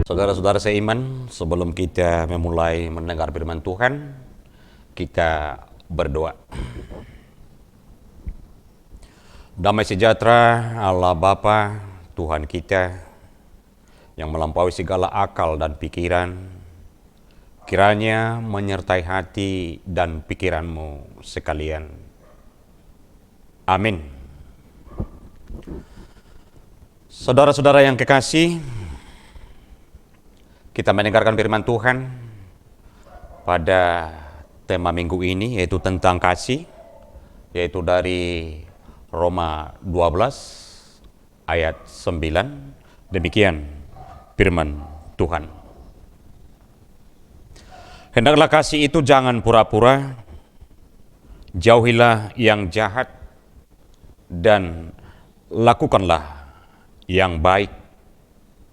Saudara-saudara seiman, sebelum kita memulai mendengar firman Tuhan, kita berdoa. Damai sejahtera Allah Bapa, Tuhan kita, yang melampaui segala akal dan pikiran, kiranya menyertai hati dan pikiranmu sekalian. Amin. Saudara-saudara yang kekasih, kita mendengarkan firman Tuhan pada tema minggu ini, yaitu tentang kasih, yaitu dari Roma 12 ayat 9. Demikian firman Tuhan. Hendaklah kasih itu jangan pura-pura, jauhilah yang jahat, dan lakukanlah yang baik.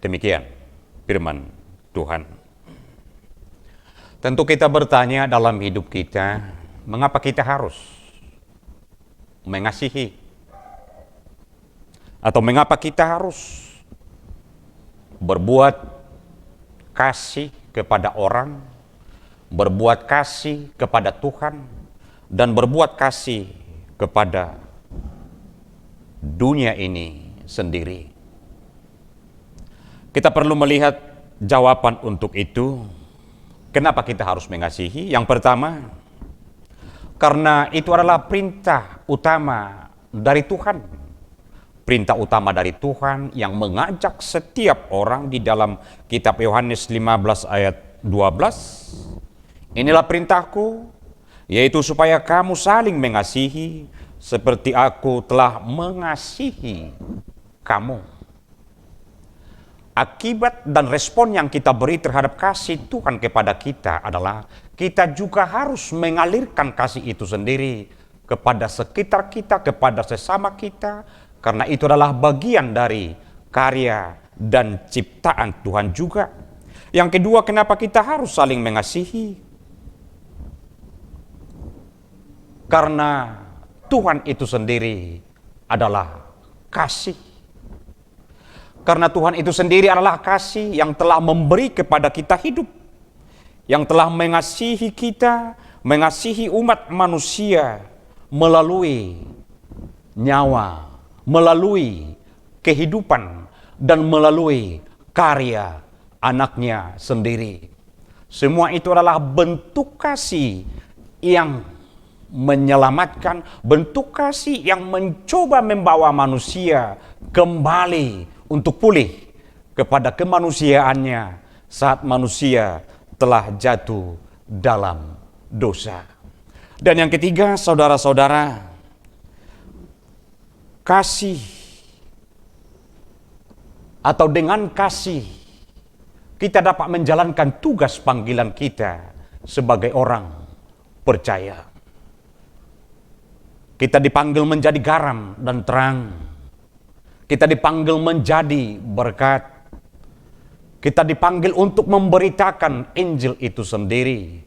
Demikian firman Tuhan. Tentu kita bertanya dalam hidup kita, mengapa kita harus mengasihi? Atau mengapa kita harus berbuat kasih kepada orang, berbuat kasih kepada Tuhan, dan berbuat kasih kepada dunia ini sendiri? Kita perlu melihat jawaban untuk itu. Kenapa kita harus mengasihi? Yang pertama, karena itu adalah perintah utama dari Tuhan. Perintah utama dari Tuhan yang mengajak setiap orang di dalam kitab Yohanes 15 ayat 12. Inilah perintahku, yaitu supaya kamu saling mengasihi seperti aku telah mengasihi kamu. Akibat dan respon yang kita beri terhadap kasih Tuhan kepada kita adalah kita juga harus mengalirkan kasih itu sendiri kepada sekitar kita, kepada sesama kita, karena itu adalah bagian dari karya dan ciptaan Tuhan juga. Yang kedua, kenapa kita harus saling mengasihi? Karena Tuhan itu sendiri adalah kasih. Karena Tuhan itu sendiri adalah kasih yang telah memberi kepada kita hidup, yang telah mengasihi kita, mengasihi umat manusia melalui nyawa, melalui kehidupan, dan melalui karya anaknya sendiri. Semua itu adalah bentuk kasih yang menyelamatkan, bentuk kasih yang mencoba membawa manusia kembali untuk pulih kepada kemanusiaannya saat manusia telah jatuh dalam dosa. Dan yang ketiga, saudara-saudara, kasih atau dengan kasih kita dapat menjalankan tugas panggilan kita sebagai orang percaya. Kita dipanggil menjadi garam dan terang. Kita dipanggil menjadi berkat. Kita dipanggil untuk memberitakan Injil itu sendiri.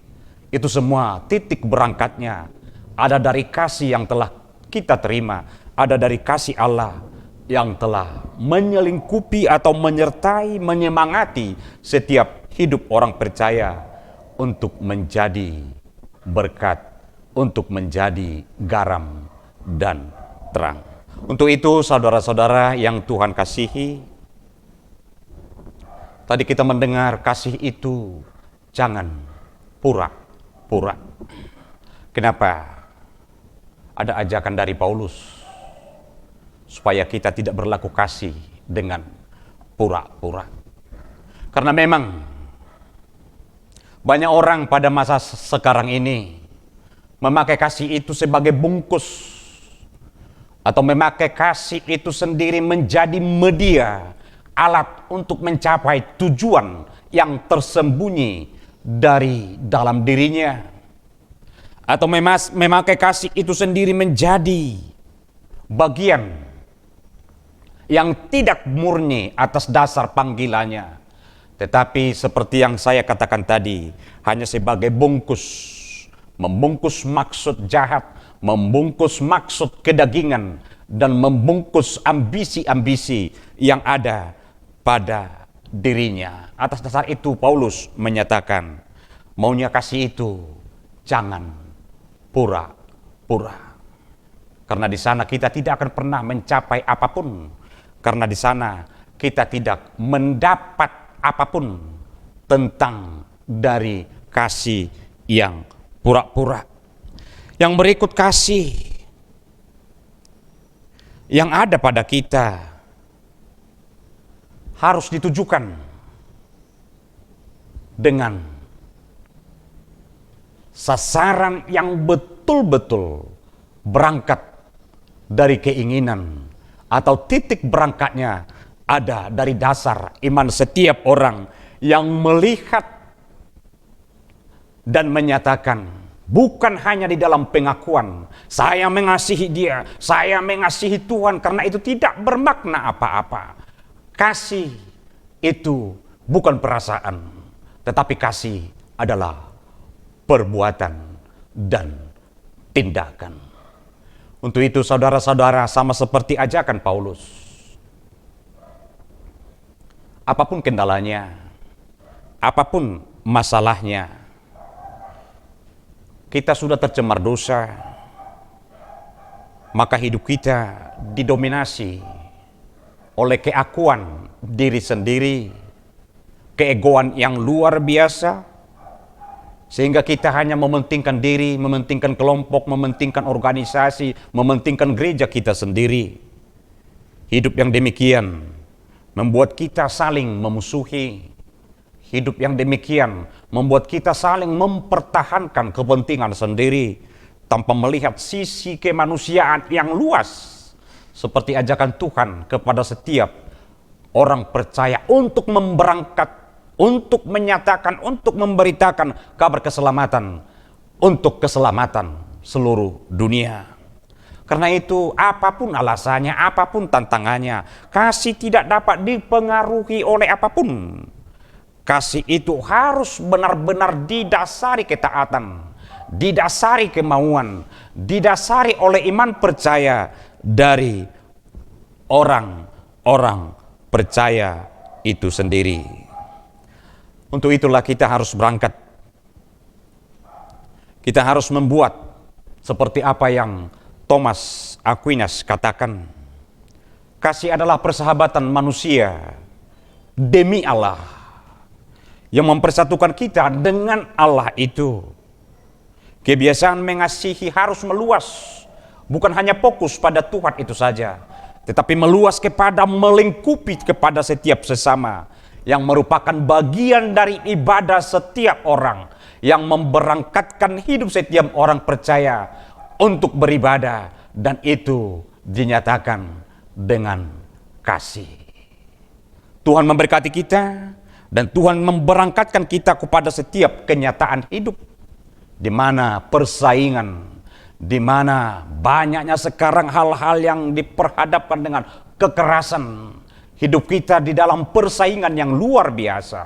Itu semua titik berangkatnya ada dari kasih yang telah kita terima, ada dari kasih Allah yang telah menyelingkupi atau menyertai, menyemangati setiap hidup orang percaya untuk menjadi berkat, untuk menjadi garam dan terang. Untuk itu, saudara-saudara yang Tuhan kasihi, tadi kita mendengar kasih itu jangan pura-pura. Kenapa? Ada ajakan dari Paulus supaya kita tidak berlaku kasih dengan pura-pura. Karena memang banyak orang pada masa sekarang ini memakai kasih itu sebagai bungkus, atau memakai kasih itu sendiri menjadi media, alat untuk mencapai tujuan yang tersembunyi dari dalam dirinya. Atau memakai kasih itu sendiri menjadi bagian yang tidak murni atas dasar panggilannya, tetapi seperti yang saya katakan tadi, hanya sebagai bungkus, membungkus maksud jahat, membungkus maksud kedagingan, dan membungkus ambisi-ambisi yang ada pada dirinya. Atas dasar itu Paulus menyatakan, maunya kasih itu jangan pura-pura. Karena di sana kita tidak akan pernah mencapai apapun. Karena di sana kita tidak mendapat apapun tentang dari kasih yang pura-pura. Yang berikut, kasih yang ada pada kita harus ditujukan dengan sasaran yang betul-betul berangkat dari keinginan atau titik berangkatnya ada dari dasar iman setiap orang yang melihat dan menyatakan, bukan hanya di dalam pengakuan, saya mengasihi dia, saya mengasihi Tuhan, karena itu tidak bermakna apa-apa. Kasih itu bukan perasaan, tetapi kasih adalah perbuatan dan tindakan. Untuk itu saudara-saudara, sama seperti ajakan Paulus, apapun kendalanya, apapun masalahnya, kita sudah tercemar dosa, maka hidup kita didominasi oleh keakuan diri sendiri, keegoan yang luar biasa, sehingga kita hanya mementingkan diri, mementingkan kelompok, mementingkan organisasi, mementingkan gereja kita sendiri. Hidup yang demikian membuat kita saling memusuhi. Hidup yang demikian membuat kita saling mempertahankan kepentingan sendiri tanpa melihat sisi kemanusiaan yang luas, seperti ajakan Tuhan kepada setiap orang percaya untuk memberangkat, untuk menyatakan, untuk memberitakan kabar keselamatan untuk keselamatan seluruh dunia. Karena itu apapun alasannya, apapun tantangannya, kasih tidak dapat dipengaruhi oleh apapun. Kasih itu harus benar-benar didasari ketaatan, didasari kemauan, didasari oleh iman percaya dari orang-orang percaya itu sendiri. Untuk itulah kita harus berangkat. Kita harus membuat seperti apa yang Thomas Aquinas katakan. Kasih adalah persahabatan manusia demi Allah, yang mempersatukan kita dengan Allah itu. Kebiasaan mengasihi harus meluas, bukan hanya fokus pada Tuhan itu saja, tetapi meluas kepada, melingkupi kepada setiap sesama, yang merupakan bagian dari ibadah setiap orang, yang memberangkatkan hidup setiap orang percaya untuk beribadah, dan itu dinyatakan dengan kasih. Tuhan memberkati kita, dan Tuhan memberangkatkan kita kepada setiap kenyataan hidup, di mana persaingan, di mana banyaknya sekarang hal-hal yang diperhadapkan dengan kekerasan. Hidup kita di dalam persaingan yang luar biasa,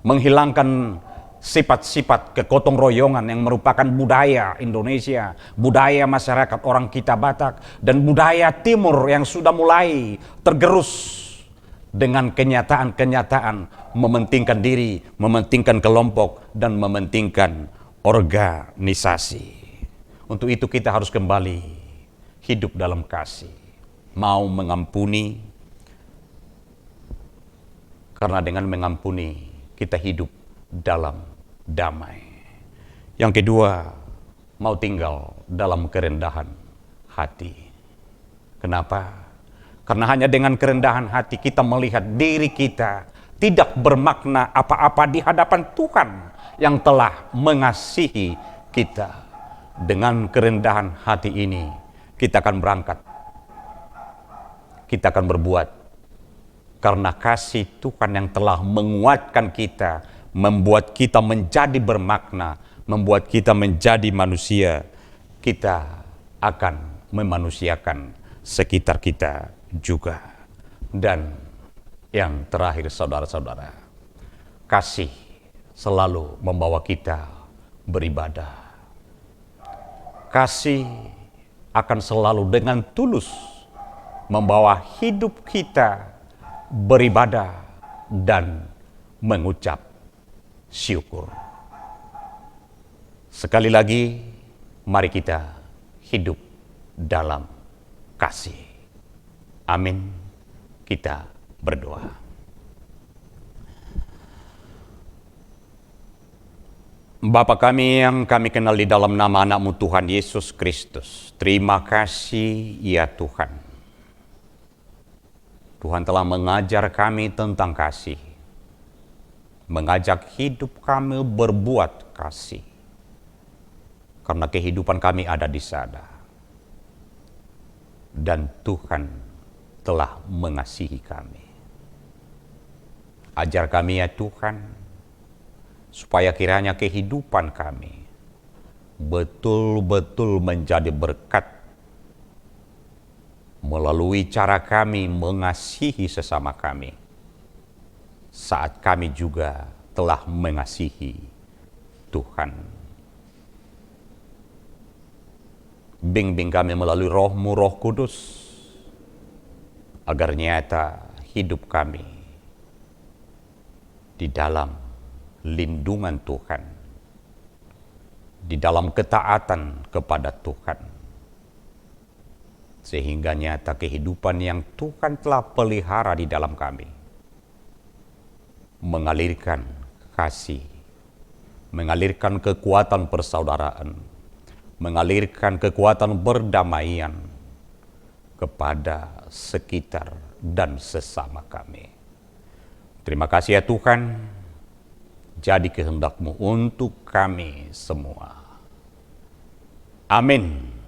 menghilangkan sifat-sifat kegotong royongan yang merupakan budaya Indonesia, budaya masyarakat orang kita Batak, dan budaya Timur yang sudah mulai tergerus dengan kenyataan-kenyataan mementingkan diri, mementingkan kelompok, dan mementingkan organisasi. Untuk itu kita harus kembali hidup dalam kasih, mau mengampuni, karena dengan mengampuni kita hidup dalam damai. Yang kedua, mau tinggal dalam kerendahan hati. Kenapa? Karena hanya dengan kerendahan hati kita melihat diri kita tidak bermakna apa-apa di hadapan Tuhan yang telah mengasihi kita. Dengan kerendahan hati ini kita akan berangkat, kita akan berbuat, karena kasih Tuhan yang telah menguatkan kita, membuat kita menjadi bermakna, membuat kita menjadi manusia. Kita akan memanusiakan sekitar kita juga. Dan yang terakhir saudara-saudara, kasih selalu membawa kita beribadah. Kasih akan selalu dengan tulus membawa hidup kita beribadah dan mengucap syukur. Sekali lagi, mari kita hidup dalam kasih. Amin. Kita berdoa. Bapa kami yang kami kenal di dalam nama anak-Mu Tuhan Yesus Kristus, terima kasih ya Tuhan. Tuhan telah mengajar kami tentang kasih, mengajak hidup kami berbuat kasih, karena kehidupan kami ada di sana. Dan Tuhan telah mengasihi kami. Ajar kami ya Tuhan, supaya kiranya kehidupan kami betul-betul menjadi berkat melalui cara kami mengasihi sesama kami, saat kami juga telah mengasihi Tuhan. Bimbing kami melalui Roh-Mu, Roh Kudus, agar nyata hidup kami di dalam lindungan Tuhan, di dalam ketaatan kepada Tuhan, sehingga nyata kehidupan yang Tuhan telah pelihara di dalam kami mengalirkan kasih, mengalirkan kekuatan persaudaraan, mengalirkan kekuatan perdamaian kepada sekitar dan sesama kami. Terima kasih ya Tuhan. Jadi kehendak-Mu untuk kami semua. Amin.